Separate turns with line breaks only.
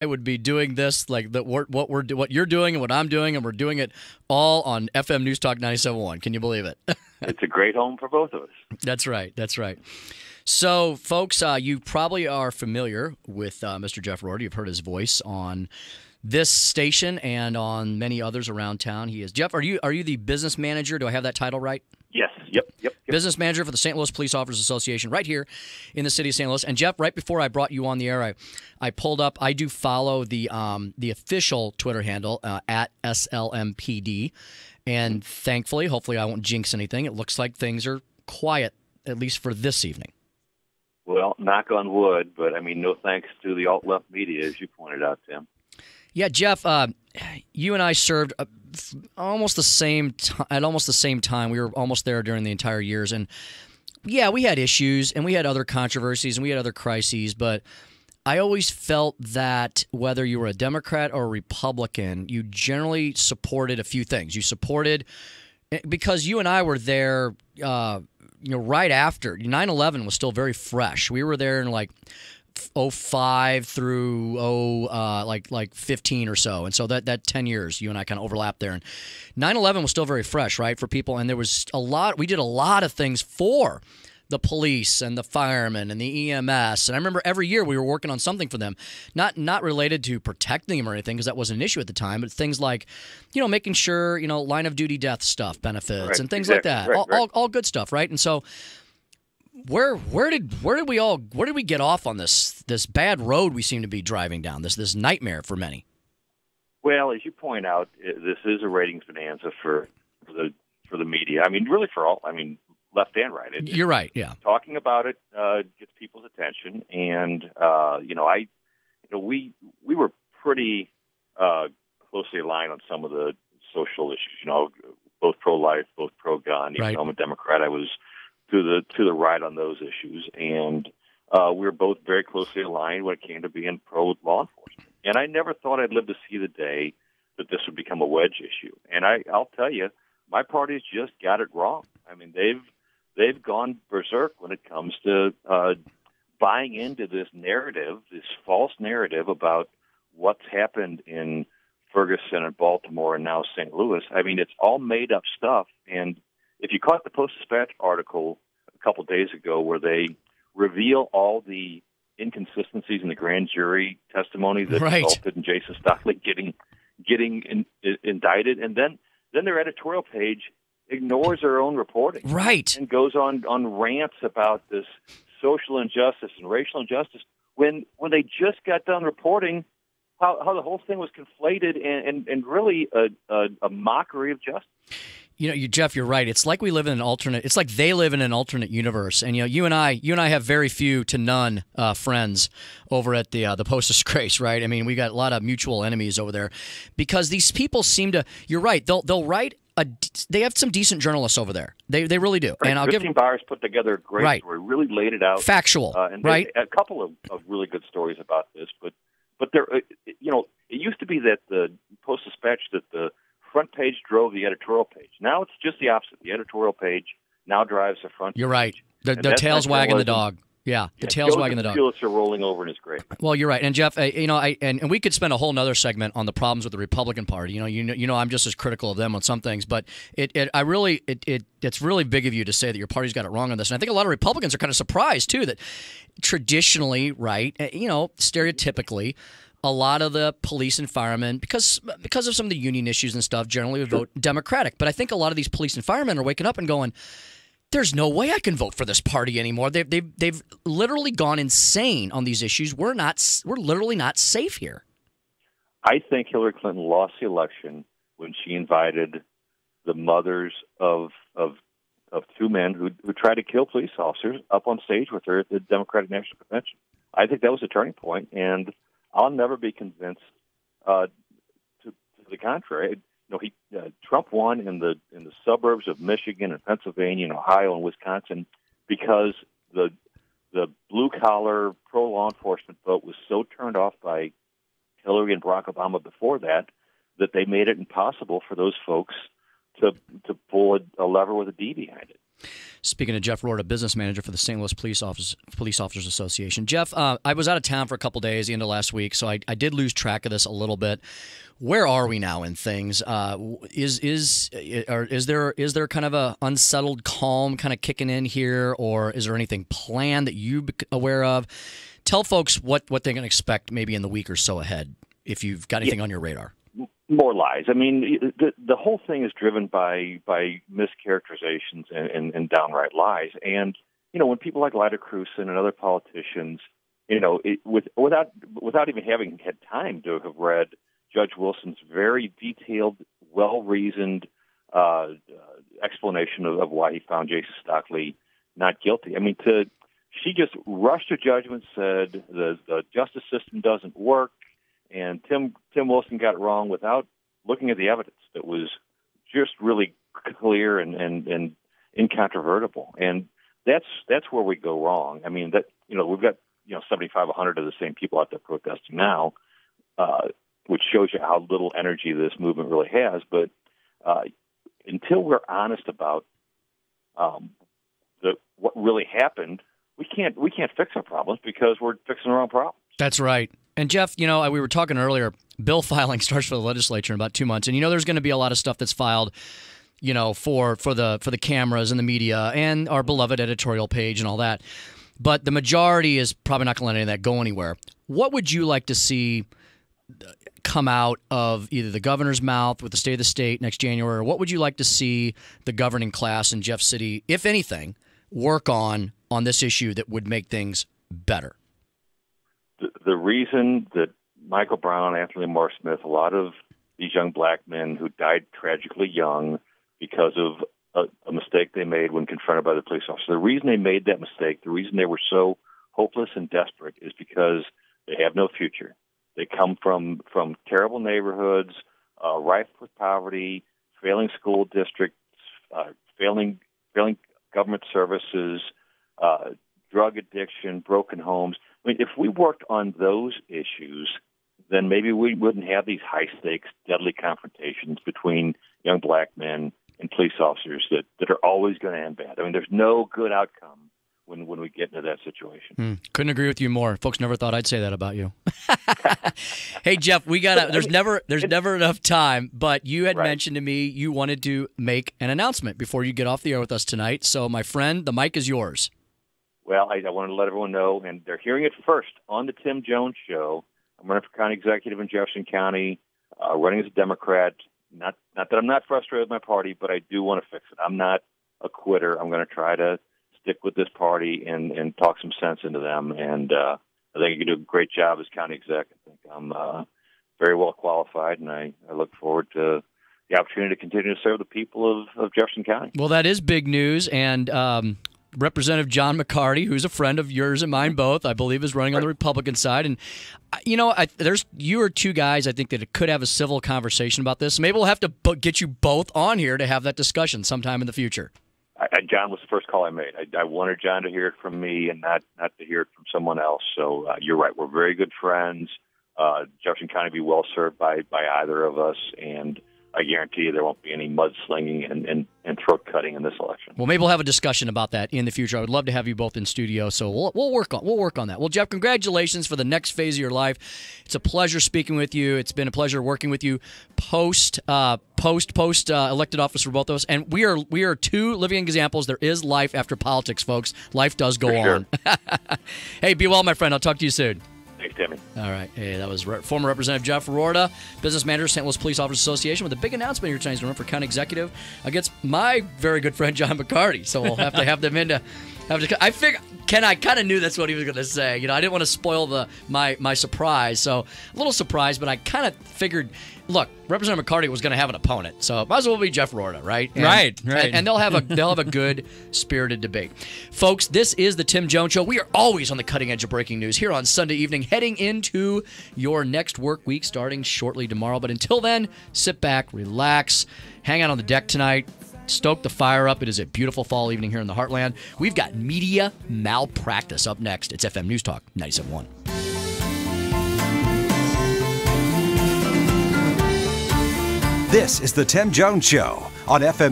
I would be doing this like what you're doing and what I'm doing, and we're doing it all on FM News Talk 97.1. Can you believe it?
It's a great home for both of us.
That's right. That's right. So, folks, you probably are familiar with Mr. Jeff Roorda. You've heard his voice on this station and on many others around town. He is Jeff. Are you the business manager? Do I have that title right?
Yes. Yep.
Business manager for the St. Louis Police Officers Association right here in the city of St. Louis. And Jeff, right before I brought you on the air, I pulled up. I do follow the official Twitter handle at SLMPD, and thankfully, hopefully, I won't jinx anything. It looks like things are quiet, at least for this evening.
Well, knock on wood, but I mean, no thanks to the alt-left media, as you pointed out, Tim.
Yeah, Jeff, you and I served almost the same at almost the same time. We were almost there during the entire years, and yeah, we had issues and we had other controversies and we had other crises, but I always felt that whether you were a Democrat or a Republican, you generally supported a few things. You supported because you and I were there. Right after 9/11 was still very fresh. We were there in like '05 through like 15 or so, and so that 10 years you and I kind of overlapped there. And 9/11 was still very fresh, right, for people, and there was we did a lot of things for the police and the firemen and the EMS. And I remember every year we were working on something for them, not related to protecting them or anything, because that wasn't an issue at the time, but things like, making sure, line of duty death stuff, benefits, and things like that.
Right.
All good stuff, right? And so where did we get off on this bad road we seem to be driving down, this nightmare for many?
Well, as you point out, this is a ratings bonanza for the media. I mean, really for all. I mean, left and right.
You're right. Yeah.
Talking about it gets people's attention, and we were pretty closely aligned on some of the social issues. Both pro-life, both pro-gun. Even though I'm a Democrat, I was to the right on those issues, and we were both very closely aligned when it came to being pro-law enforcement. And I never thought I'd live to see the day that this would become a wedge issue. And I'll tell you, my party's just got it wrong. I mean, they've gone berserk when it comes to buying into this narrative, this false narrative about what's happened in Ferguson and Baltimore and now St. Louis. I mean, it's all made up stuff. And if you caught the Post-Dispatch article a couple of days ago where they reveal all the inconsistencies in the grand jury testimony that resulted in Jason Stockley getting indicted, and then their editorial page ignores their own reporting, and goes on rants about this social injustice and racial injustice when they just got done reporting how the whole thing was conflated and really a mockery of justice.
Jeff, you're right. It's like we live in an alternate. It's like they live in an alternate universe. And you and I have very few to none friends over at the Post-Disgrace, right? I mean, we got a lot of mutual enemies over there because these people seem to. You're right. They'll write. They have some decent journalists over there. They really do.
Right.
And I'll
Christine Byers put together a great story, really laid it out,
factual,
and a couple of really good stories about this. But there, it used to be that the Post-Dispatch that the front page drove the editorial page. Now it's just the opposite. The editorial page now drives the front page.
You're right. The tail's wagging the dog. Yeah, the tail's wagging the dog.
Pulitzer rolling over in his grave.
Well, you're right. And Jeff, and we could spend a whole nother segment on the problems with the Republican Party. I'm just as critical of them on some things, but it's really big of you to say that your party's got it wrong on this. And I think a lot of Republicans are kind of surprised too that traditionally, right, stereotypically, a lot of the police and firemen, because of some of the union issues and stuff, generally would vote Democratic. But I think a lot of these police and firemen are waking up and going, there's no way I can vote for this party anymore. They've literally gone insane on these issues. We're literally not safe here.
I think Hillary Clinton lost the election when she invited the mothers of two men who tried to kill police officers up on stage with her at the Democratic National Convention. I think that was a turning point, and I'll never be convinced to the contrary. Trump won in the suburbs of Michigan and Pennsylvania and Ohio and Wisconsin because the blue collar pro law enforcement vote was so turned off by Hillary and Barack Obama before that they made it impossible for those folks to pull a lever with a D behind it.
Speaking of Jeff Roorda, business manager for the St. Louis Police Officers Association. Jeff, I was out of town for a couple days, the end of last week, so I did lose track of this a little bit. Where are we now in things? Is there kind of a unsettled calm kind of kicking in here, or is there anything planned that you're aware of? Tell folks what they're going to expect maybe in the week or so ahead, if you've got anything on your radar.
More lies. I mean, the whole thing is driven by mischaracterizations and downright lies. And when people like Lyda Crewson and other politicians, without even having had time to have read Judge Wilson's very detailed, well-reasoned explanation of why he found Jason Stockley not guilty. I mean, she just rushed to judgment, said the justice system doesn't work, and Tim Wilson got it wrong without looking at the evidence that was just really clear and incontrovertible. And that's where we go wrong. I mean, we've got 7,500 of the same people out there protesting now, which shows you how little energy this movement really has. But until we're honest about what really happened, we can't fix our problems because we're fixing the wrong problems. That's
right. And Jeff, we were talking earlier, bill filing starts for the legislature in about 2 months. And there's going to be a lot of stuff that's filed, for the cameras and the media and our beloved editorial page and all that. But the majority is probably not going to let any of that go anywhere. What would you like to see come out of either the governor's mouth with the State of the State next January, or what would you like to see the governing class in Jeff City, if anything, work on this issue that would make things better?
The reason that Michael Brown, Anthony Moore Smith, a lot of these young black men who died tragically young because of a mistake they made when confronted by the police officer, the reason they made that mistake, the reason they were so hopeless and desperate is because they have no future. They come from terrible neighborhoods, rife with poverty, failing school districts, failing government services, drug addiction, broken homes. I mean, if we worked on those issues, then maybe we wouldn't have these high-stakes, deadly confrontations between young black men and police officers that are always going to end bad. I mean, there's no good outcome when we get into that situation.
Couldn't agree with you more. Folks never thought I'd say that about you. Hey, Jeff, there's never enough time, but you had mentioned to me you wanted to make an announcement before you get off the air with us tonight. So, my friend, the mic is yours.
Well, I wanted to let everyone know, and they're hearing it first on the Tim Jones Show. I'm running for county executive in Jefferson County, running as a Democrat. Not that I'm not frustrated with my party, but I do want to fix it. I'm not a quitter. I'm going to try to stick with this party and talk some sense into them. And I think you can do a great job as county exec. I think I'm very well qualified, and I look forward to the opportunity to continue to serve the people of Jefferson County.
Well, that is big news, and Representative John McCarty, who's a friend of yours and mine both, I believe is running on the Republican side. And, you are two guys I think that could have a civil conversation about this. Maybe we'll have to get you both on here to have that discussion sometime in the future.
John was the first call I made. I wanted John to hear it from me and not to hear it from someone else. So you're right. We're very good friends. Jefferson County will be well served by either of us, and I guarantee you there won't be any mudslinging and throat cutting in this election.
Well, maybe we'll have a discussion about that in the future. I would love to have you both in studio, so we'll work on that. Well, Jeff, congratulations for the next phase of your life. It's a pleasure speaking with you. It's been a pleasure working with you post elected office for both of us. And we are two living examples. There is life after politics, folks. Life does go on. Hey, be well, my friend. I'll talk to you soon.
Thanks, Timmy.
All right. Hey, that was former Representative Jeff Roorda, business manager, St. Louis Police Officers Association, with a big announcement here tonight. He's going to run for county executive against my very good friend John McCarty. So we'll have to have them in to have to. I kind of knew that's what he was going to say. I didn't want to spoil my surprise. So a little surprised, but I kind of figured. Look, Representative McCarty was going to have an opponent, so might as well be Jeff Roorda, right?
Right.
And they'll have a good, spirited debate. Folks, this is the Tim Jones Show. We are always on the cutting edge of breaking news here on Sunday evening, heading into your next work week starting shortly tomorrow. But until then, sit back, relax, hang out on the deck tonight, stoke the fire up. It is a beautiful fall evening here in the Heartland. We've got Media Malpractice up next. It's FM News Talk 97.1.
This is the Tim Jones Show on FM